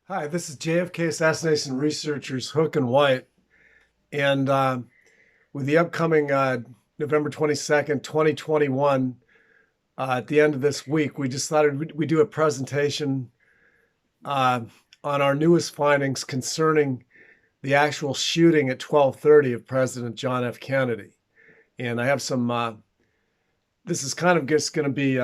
Hi, this is JFK assassination researchers Hook and White. And with the upcoming November 22nd, 2021, at the end of this week, we just thought we'd do a presentation uh, on our newest findings concerning the actual shooting at 12:30 of President John F. Kennedy. And I have this is kind of just going to be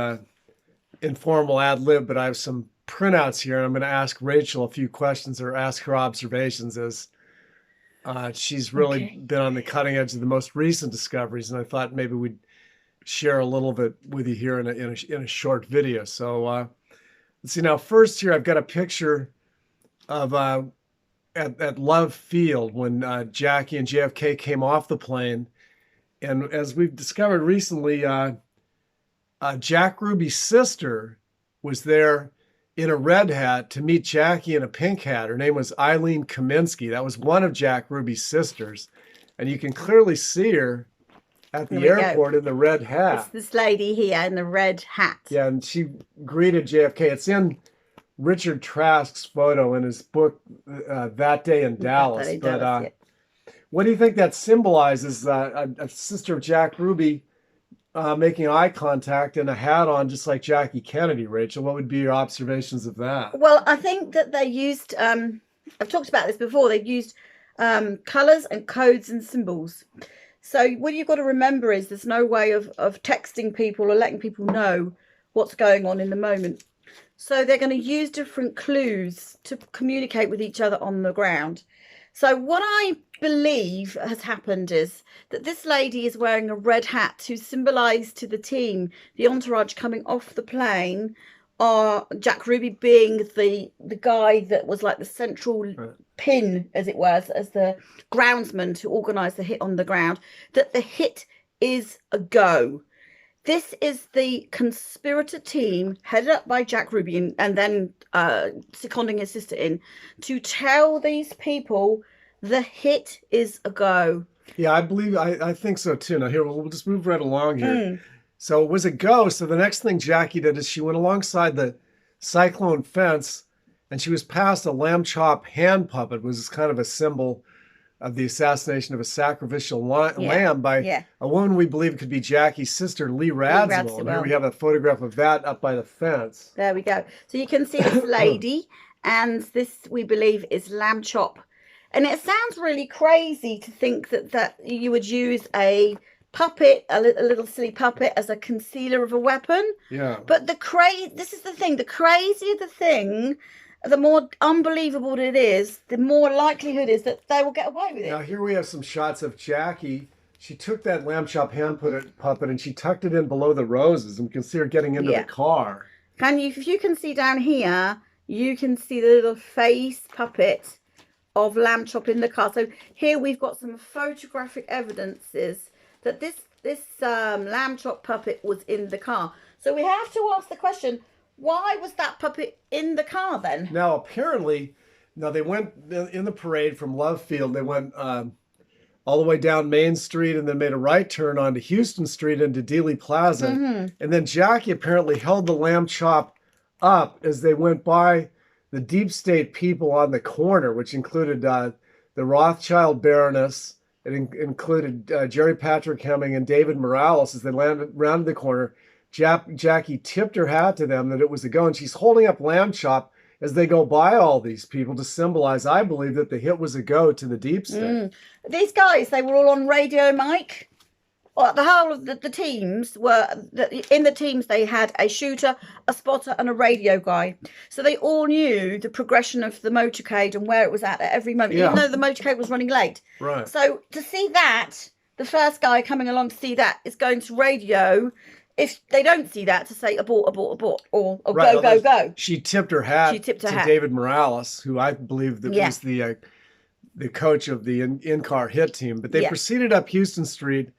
informal ad lib, but I have some printouts here, and I'm going to ask Rachel a few questions or ask her observations as she's really Okay. been on the cutting edge of the most recent discoveries. And I thought maybe we'd share a little bit with you here in a short video. So let's see. Now, first here, I've got a picture of at Love Field when Jackie and JFK came off the plane. And as we've discovered recently, Jack Ruby's sister was there in a red hat to meet Jackie in a pink hat. Her name was Eileen Kaminsky. That was one of Jack Ruby's sisters. And you can clearly see her at There the we go. airport in the red It's hat. this lady here in the red hat. Yeah, and she greeted JFK. It's in Richard Trask's photo in his book, That Day in Dallas. That But does, yeah. what do you think that symbolizes? A sister of Jack Ruby making eye contact and a hat on, just like Jackie Kennedy, Rachel. What would be your observations of that? Well, I think that they used, I've talked about this before, they used colours and codes and symbols. So what you've got to remember is there's no way of texting people or letting people know what's going on in the moment. So they're going to use different clues to communicate with each other on the ground. So what I believe has happened is that this lady is wearing a red hat to symbolise to the team, the entourage coming off the plane, or Jack Ruby being the guy that was like the central Right. pin, as it was, as the groundsman to organise the hit on the ground, that the hit is a go. This is the conspirator team headed up by Jack Ruby and then seconding his sister in to tell these people the hit is a go. Yeah, I think so too. Now here we'll just move right along here. Mm. So it was a go. So the next thing Jackie did is she went alongside the cyclone fence and she was past a lamb chop hand puppet, was kind of a symbol of the assassination of a sacrificial Yeah, lamb by yeah. a woman we believe could be Jackie's sister, Lee Lee Radziwill. And here Radziwill. we have a photograph of that up by the fence. There we go. So you can see this lady, and this we believe is lamb chop. And it sounds really crazy to think that you would use a puppet, a little silly puppet, as a concealer of a weapon. Yeah. But this is the thing, the crazier the thing, the more unbelievable it is, the more likelihood is that they will get away with Now it. here we have some shots of Jackie. She took that lamb chop hand puppet and she tucked it in below the roses, and we can see her getting into the Yeah. car. If you can see down here, you can see the little face puppet of lamb chop in the car. So here we've got some photographic evidences that this lamb chop puppet was in the car. So we have to ask the question, why was that puppet in the car then? Now, apparently, now they went in the parade from Love Field. They went all the way down Main Street and then made a right turn onto Houston Street into Dealey Plaza. And then Jackie apparently held the lamb chop up as they went by the deep state people on the corner, which included the Rothschild Baroness. It included Jerry Patrick Hemming and David Morales as they rounded the corner. Jackie tipped her hat to them that it was a go, and she's holding up lamb chop as they go by all these people to symbolize, I believe, that the hit was a go to the deep state. These guys, they were all on radio mic. Well, the whole of the teams were in the teams. They had a shooter, a spotter, and a radio guy. So they all knew the progression of the motorcade and where it was at every moment, Yeah. even though the motorcade was running late. Right. So to see that, the first guy coming along to see that is going to radio. If they don't see that, to say abort, abort, abort, or Right. go, go, go. She tipped her hat She tipped her to hat. David Morales, who I believe that Yeah. was the coach of the in-car hit team. But they Yeah. proceeded up Houston Street,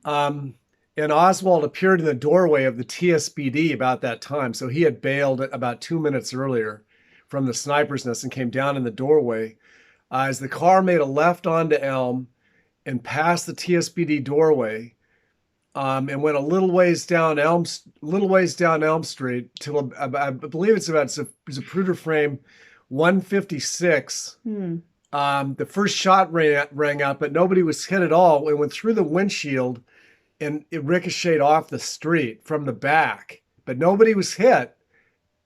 and Oswald appeared in the doorway of the TSBD about that time. So he had bailed about 2 minutes earlier from the sniper's nest and came down in the doorway. As the car made a left onto Elm and passed the TSBD doorway, and went a little ways down Elm Street till I believe it's a Zapruder frame 156, the first shot rang out, but nobody was hit at all. It went through the windshield and it ricocheted off the street from the back, but nobody was hit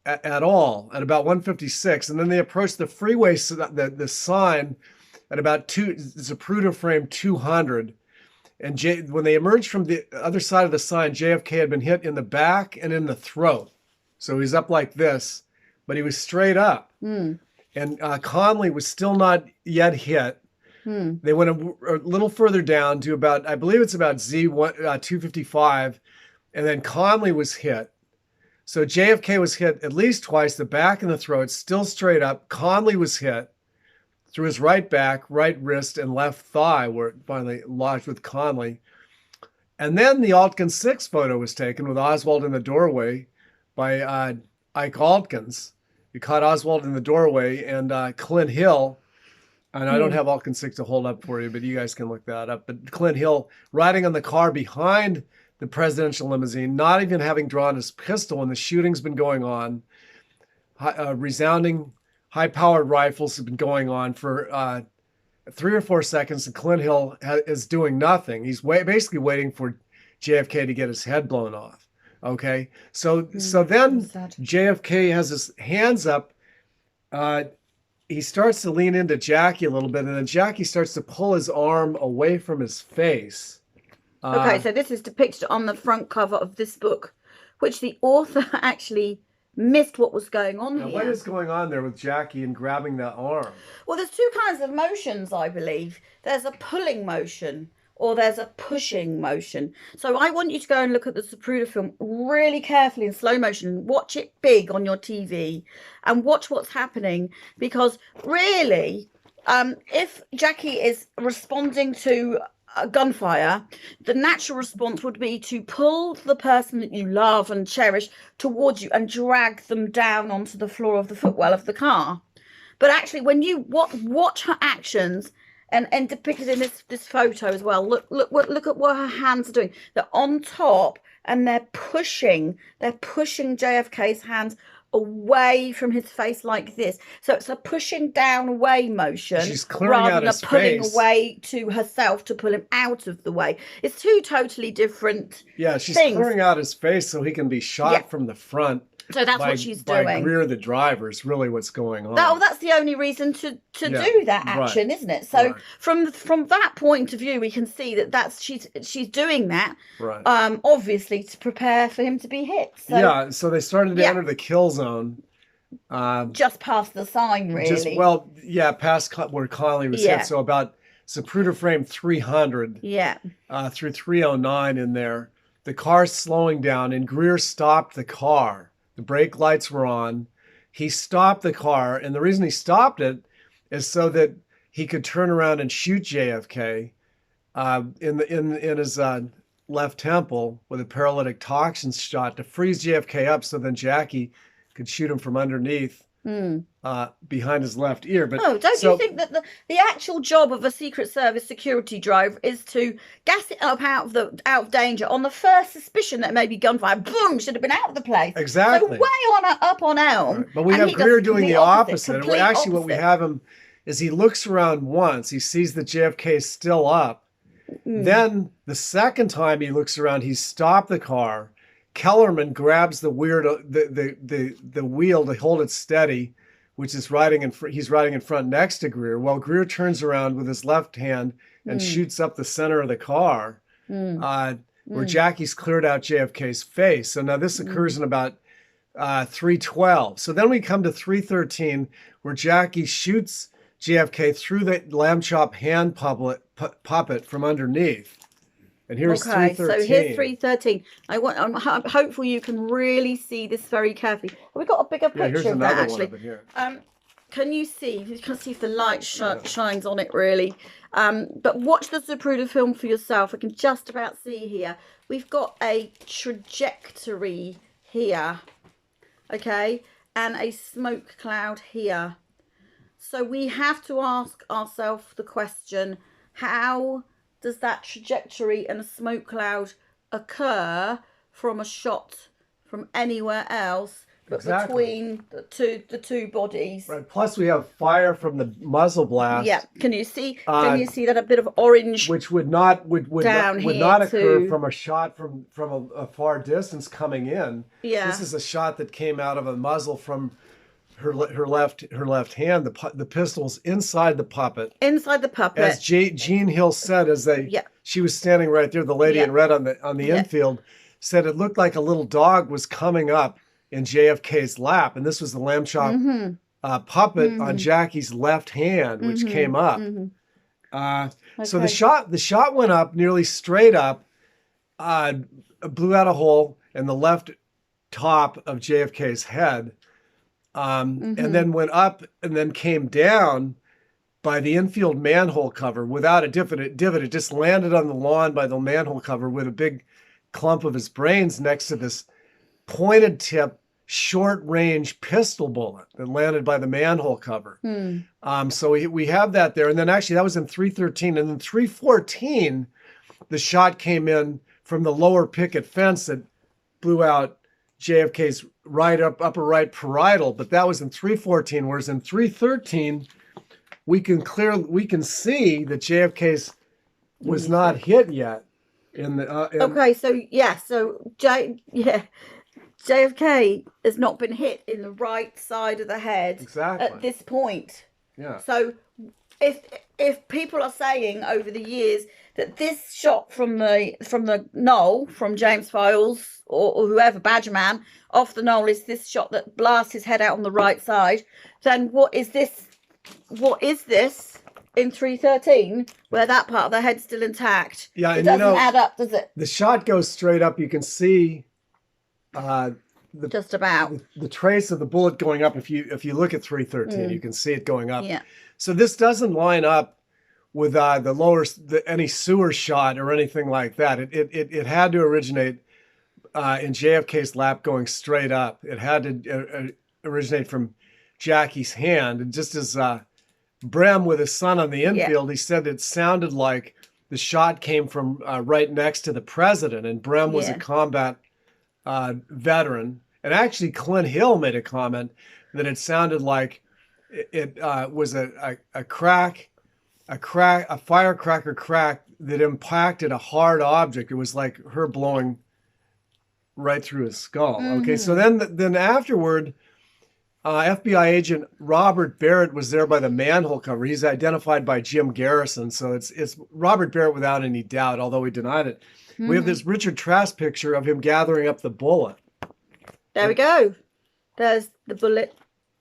at all at about 156. And then they approached the freeway, so the sign at about Zapruder frame 200. And when they emerged from the other side of the sign, JFK had been hit in the back and in the throat. So he's up like this, but he was straight up. And Conley was still not yet hit. They went a little further down to about, I believe it's about Z255, and then Conley was hit. So JFK was hit at least twice, the back and the throat, still straight up. Conley was hit through his right back, right wrist, and left thigh, where it finally lodged with Conley. And then the Altkin 6 photo was taken with Oswald in the doorway by Ike Altkins. He caught Oswald in the doorway, and Clint Hill, and I don't have Altkin 6 to hold up for you, but you guys can look that up. But Clint Hill riding on the car behind the presidential limousine, not even having drawn his pistol, and the shooting's been going on. Resounding high-powered rifles have been going on for 3 or 4 seconds, and Clint Hill is doing nothing. He's basically waiting for JFK to get his head blown off. Okay, so then JFK has his hands up. He starts to lean into Jackie a little bit, and then Jackie starts to pull his arm away from his face. Okay, so this is depicted on the front cover of this book, which the author actually missed what was going on here. What is going on there with Jackie and grabbing that arm? Well, there's two kinds of motions, I believe. There's a pulling motion or there's a pushing motion. So I want you to go and look at the Zapruder film really carefully in slow motion. Watch it big on your TV and watch what's happening, because really, if Jackie is responding to gunfire, the natural response would be to pull the person that you love and cherish towards you and drag them down onto the floor of the footwell of the car. But actually, when you watch her actions, and depicted in this photo as well, look at what her hands are doing. They're on top and they're pushing JFK's hands away from his face like this. So it's a pushing down away motion. She's clearing out his rather than a pulling face. away to herself to pull him out of the way. It's two totally different she's things. clearing out his face so he can be shot from the front. So that's what she's doing. By Greer, the driver, is really what's going on. That's the only reason to do that action, isn't it? So from that point of view, we can see that she's doing that, obviously to prepare for him to be hit. So, so they started to enter the kill zone. Just past the sign, really. Past where Conley was hit. So about Zapruder frame 300 through 309 in there. The car's slowing down, and Greer stopped the car. The brake lights were on. He stopped the car, and the reason he stopped it is so that he could turn around and shoot JFK in his left temple with a paralytic toxin shot to freeze JFK up, so then Jackie could shoot him from underneath behind his left ear. But don't you think that the actual job of a Secret Service security drive is to gas it up out of danger on the first suspicion that maybe gunfire, boom, should have been out of the place. Exactly. So way up on Elm. Right. But we have Greer doing the opposite. And actually what we have him is he looks around once, he sees that JFK is still up. Then the second time he looks around, he stopped the car. Kellerman grabs the wheel to hold it steady, which is he's riding in front next to Greer. While Greer turns around with his left hand and shoots up the center of the car, where Jackie's cleared out JFK's face. So now this occurs in about 312. So then we come to 313, where Jackie shoots JFK through the lamb chop hand puppet from underneath. And here's 313. So here's 313. I'm hopeful you can really see this very carefully. We've got a bigger picture of that, actually. Can you see? You can see if the light shines on it, really. But watch the Zapruder film for yourself. I can just about see here. We've got a trajectory here, okay, and a smoke cloud here. So we have to ask ourselves the question: how does that trajectory and a smoke cloud occur from a shot from anywhere else Exactly. between the two bodies. Right. Plus, we have fire from the muzzle blast. Yeah. Can you see? Can you see that a bit of orange? Which would not down would here not occur too. from a shot from a far distance coming in. Yeah. This is a shot that came out of a muzzle from her left hand. The pistol's inside the puppet. Inside the puppet. As Jean Hill said, Yeah. she was standing right there. The lady Yeah. in red on the infield said it looked like a little dog was coming up in JFK's lap, and this was the lamb chop puppet on Jackie's left hand, which came up. So the shot went up nearly straight up, blew out a hole in the left top of JFK's head, and then went up and then came down by the infield manhole cover without a divot. It just landed on the lawn by the manhole cover with a big clump of his brains next to this pointed tip, short range pistol bullet that landed by the manhole cover. So we have that there. And then actually that was in 313. And then 314, the shot came in from the lower picket fence that blew out JFK's upper right parietal. But that was in 314, whereas in 313, we can see that JFK's was not hit yet. Okay, so JFK has not been hit in the right side of the head at this point. Yeah. So if people are saying over the years that this shot from the knoll, from James Files or whoever, Badgerman, off the knoll is this shot that blasts his head out on the right side, then what is this in 313 where that part of the head's still intact? Yeah, it doesn't add up, does it? The shot goes straight up. You can see just about the trace of the bullet going up. If you look at 313, you can see it going up. Yeah. So this doesn't line up with any sewer shot or anything like that. It had to originate in JFK's lap going straight up. It had to originate from Jackie's hand. And just as Brem with his son on the infield, he said it sounded like the shot came from right next to the president, and Brem was a combat veteran. And actually, Clint Hill made a comment that it sounded like it was a firecracker crack that impacted a hard object. It was like her blowing right through his skull. Okay, so then afterward, FBI agent Robert Barrett was there by the manhole cover. He's identified by Jim Garrison, so it's Robert Barrett without any doubt, although he denied it. We have this Richard Trask picture of him gathering up the bullet. There we go. There's the bullet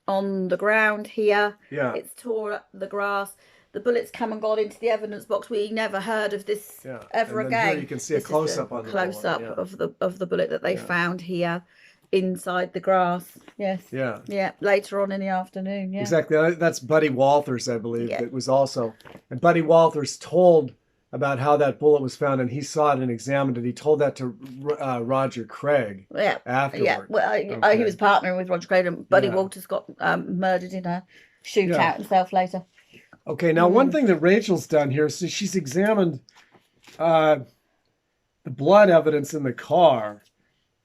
on the ground here. Yeah. It's tore up the grass. The bullet's come and gone into the evidence box. We never heard of this ever again. Here you can see a close-up on the close-up of the bullet that they found here inside the grass. Yes. Yeah. Yeah. Later on in the afternoon. Yeah. Exactly. That's Buddy Walters, I believe. That was also, and Buddy Walters told about how that bullet was found, and he saw it and examined it. He told that to Roger Craig. Yeah. Afterward. Yeah. Well, he was partnering with Roger Craig, and Buddy Walters got murdered in a shootout himself later. Okay. Now, one thing that Rachel's done here is she's examined the blood evidence in the car.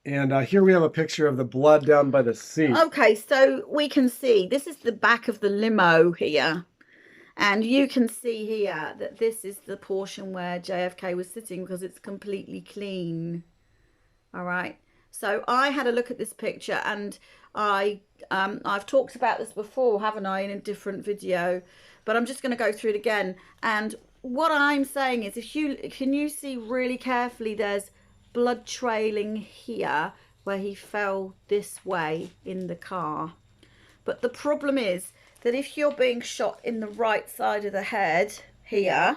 And here we have a picture of the blood down by the seat. Okay, so we can see this is the back of the limo here. And you can see here that this is the portion where JFK was sitting because it's completely clean. All right. So I had a look at this picture, and I've talked about this before, haven't I, in a different video? But I'm just going to go through it again. And what I'm saying is, can you see really carefully, there's blood trailing here where he fell this way in the car. But the problem is that if you're being shot in the right side of the head here,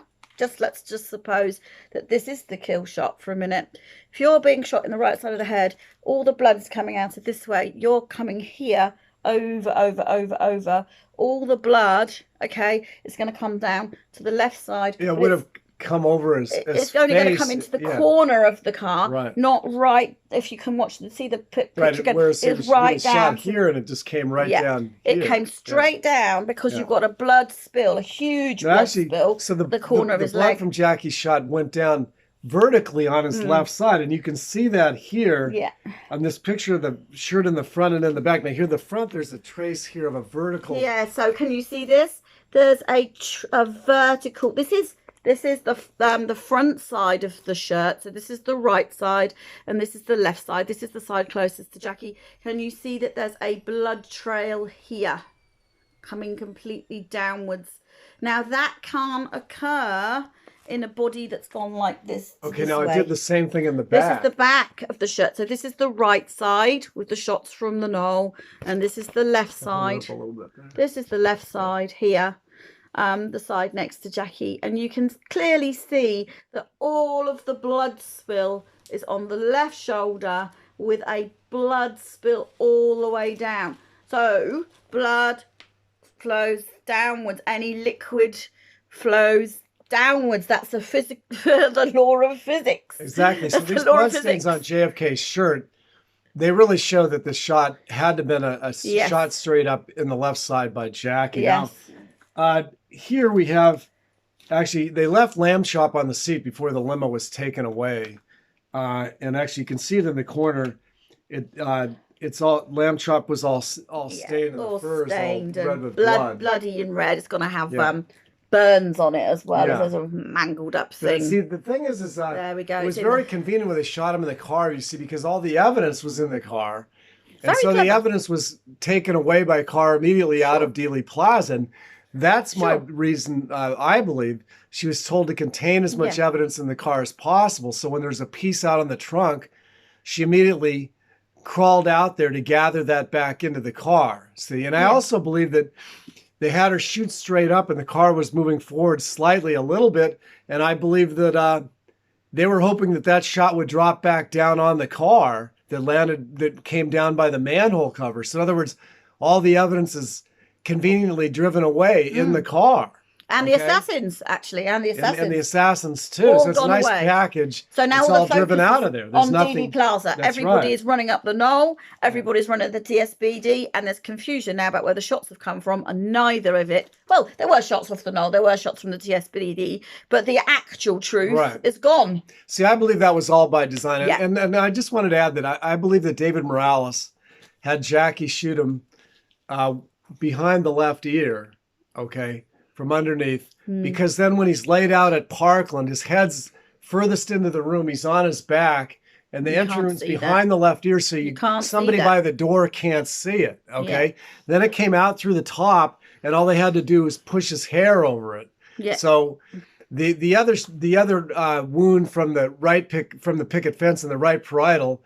let's just suppose that this is the kill shot for a minute. If you're being shot in the right side of the head, all the blood is coming out of this way. You're coming here over. All the blood, okay, is going to come down to the left side. Yeah, it would have come over his it's only going to come into the corner of the car, not right. If you can see the picture again, it's right down here, and it just came right down. It came straight down because you've got a blood spill, a huge blood spill. So the corner of his leg. The blood from Jackie's shot went down vertically on his left side. And you can see that here Yeah. on this picture of the shirt in the front and in the back. Now here, the front, there's a trace here of a vertical. Yeah, so can you see this? There's a vertical. This is the front side of the shirt. So this is the right side and this is the left side. This is the side closest to Jackie. Can you see that there's a blood trail here coming completely downwards? Now that can't occur in a body that's gone like this. Okay, now I did the same thing in the back. This is the back of the shirt. So this is the right side with the shots from the knoll, and this is the left side. This is the left side here, the side next to Jackie, and you can clearly see that all of the blood spill is on the left shoulder with a blood spill all the way down. So blood flows downwards. Any liquid flows downwards. That's the law of physics. Exactly. So these bloodstains on JFK's shirt, they really show that the shot had to have been a shot straight up in the left side by Jackie. Yes. Now, here we have, actually, they left lamb chop on the seat before the limo was taken away. And actually, you can see it in the corner. It's all, lamb chop was all stained, and the fur is all red with blood. Bloody and red. It's going to have burns on it as well as a mangled up thing. But see, the thing is there we go. It was very convenient when they shot him in the car, you see, because all the evidence was in the car. And Very so clever. the evidence was taken away by car immediately out of Dealey Plaza. And that's my reason, I believe, she was told to contain as much evidence in the car as possible. So when there's a piece out on the trunk, she immediately crawled out there to gather that back into the car. See, and I also believe that they had her shoot straight up and the car was moving forward slightly a little bit. And I believe that they were hoping that that shot would drop back down on the car that came down by the manhole cover. So in other words, all the evidence is conveniently driven away in the car. And the assassins, actually, and the assassins too. All So it's a gone nice away. package. So now it's all all the driven focus out is of there. There's on nothing. Dealey Plaza. That's Everybody right. is running up the knoll. Everybody's running the TSBD, and there's confusion now about where the shots have come from, and neither of it. Well, there were shots off the knoll. There were shots from the TSBD, but the actual truth is gone. See, I believe that was all by design. Yeah. And I just wanted to add that I believe that David Morales had Jackie shoot him behind the left ear, okay, from underneath. Because then when he's laid out at Parkland, his head's furthest into the room. He's on his back, and the entrance behind the left ear, so somebody by the door can't see it, okay? Yeah. Then it came out through the top, and all they had to do was push his hair over it. Yeah. So the other wound from the picket fence in the right parietal,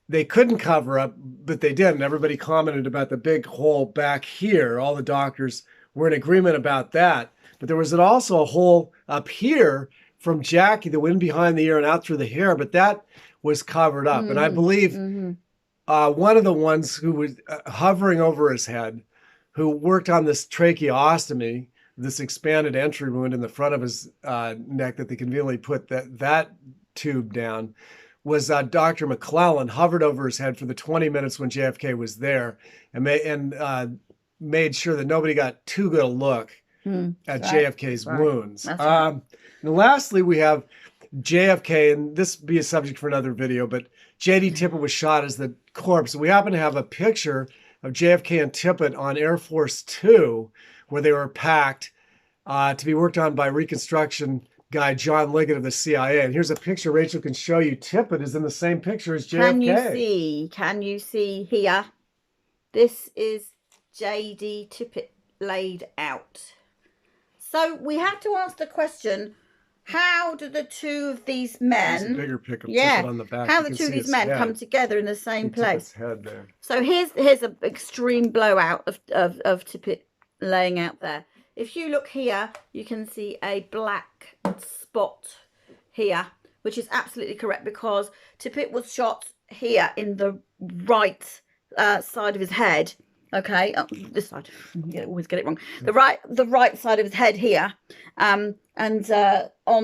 they couldn't cover up, but they did. And everybody commented about the big hole back here. All the doctors were in agreement about that. But there was also a hole up here from Jackie that went behind the ear and out through the hair, but that was covered up. And I believe one of the ones who was hovering over his head, who worked on this tracheostomy, this expanded entry wound in the front of his neck that they conveniently put that tube down, was Dr. McClellan, hovered over his head for the 20 minutes when JFK was there and made sure that nobody got too good a look at JFK's wounds. And lastly, we have JFK, and this would be a subject for another video, but J.D. Tippit was shot as the corpse. We happen to have a picture of JFK and Tippit on Air Force Two, where they were packed to be worked on by Reconstruction guy John Liggett of the CIA. And here's a picture Rachel can show you. Tippit is in the same picture as JFK. Can you see here? This is J.D. Tippit laid out. So we have to ask the question, how do the two of these men... There's a bigger pic of Tippit on the back. How the two of these men come together in the same place? Head there. So here's an extreme blowout of Tippit laying out there. If you look here, you can see a black spot here, which is absolutely correct because Tippit was shot here in the right side of his head. Okay, this side. I always get it wrong. The right side of his head here, and on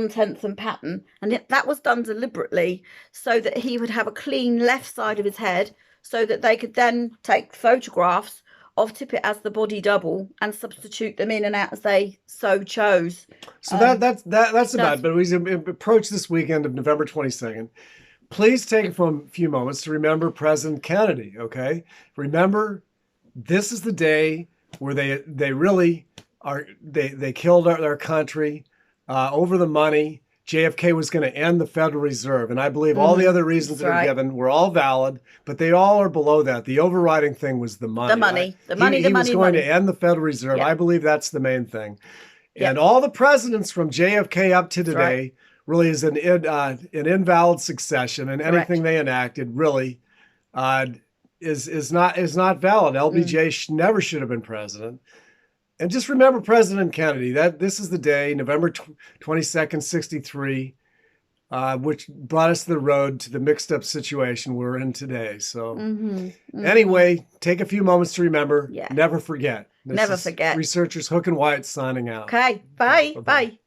10th and Patton, and that was done deliberately so that he would have a clean left side of his head, so that they could then take photographs of Tippett as the body double and substitute them in and out as they so chose. So that's about it. But we approach this weekend of November 22nd. Please take a few moments to remember President Kennedy, okay? Remember, this is the day where they really are, they killed our country over the money. JFK was going to end the Federal Reserve. And I believe all the other reasons that are given were all valid, but they all are below that. The overriding thing was the money. The money. He was going to end the Federal Reserve. Yeah. I believe that's the main thing. And all the presidents from JFK up to today really is an invalid succession. And anything they enacted really is not valid. LBJ never should have been president. And just remember President Kennedy, that this is the day, November 22nd, 63, which brought us to the road to the mixed up situation we're in today. So anyway, take a few moments to remember. Never forget. This Never is forget. Researchers Hook and White signing out. Okay. Bye. Bye.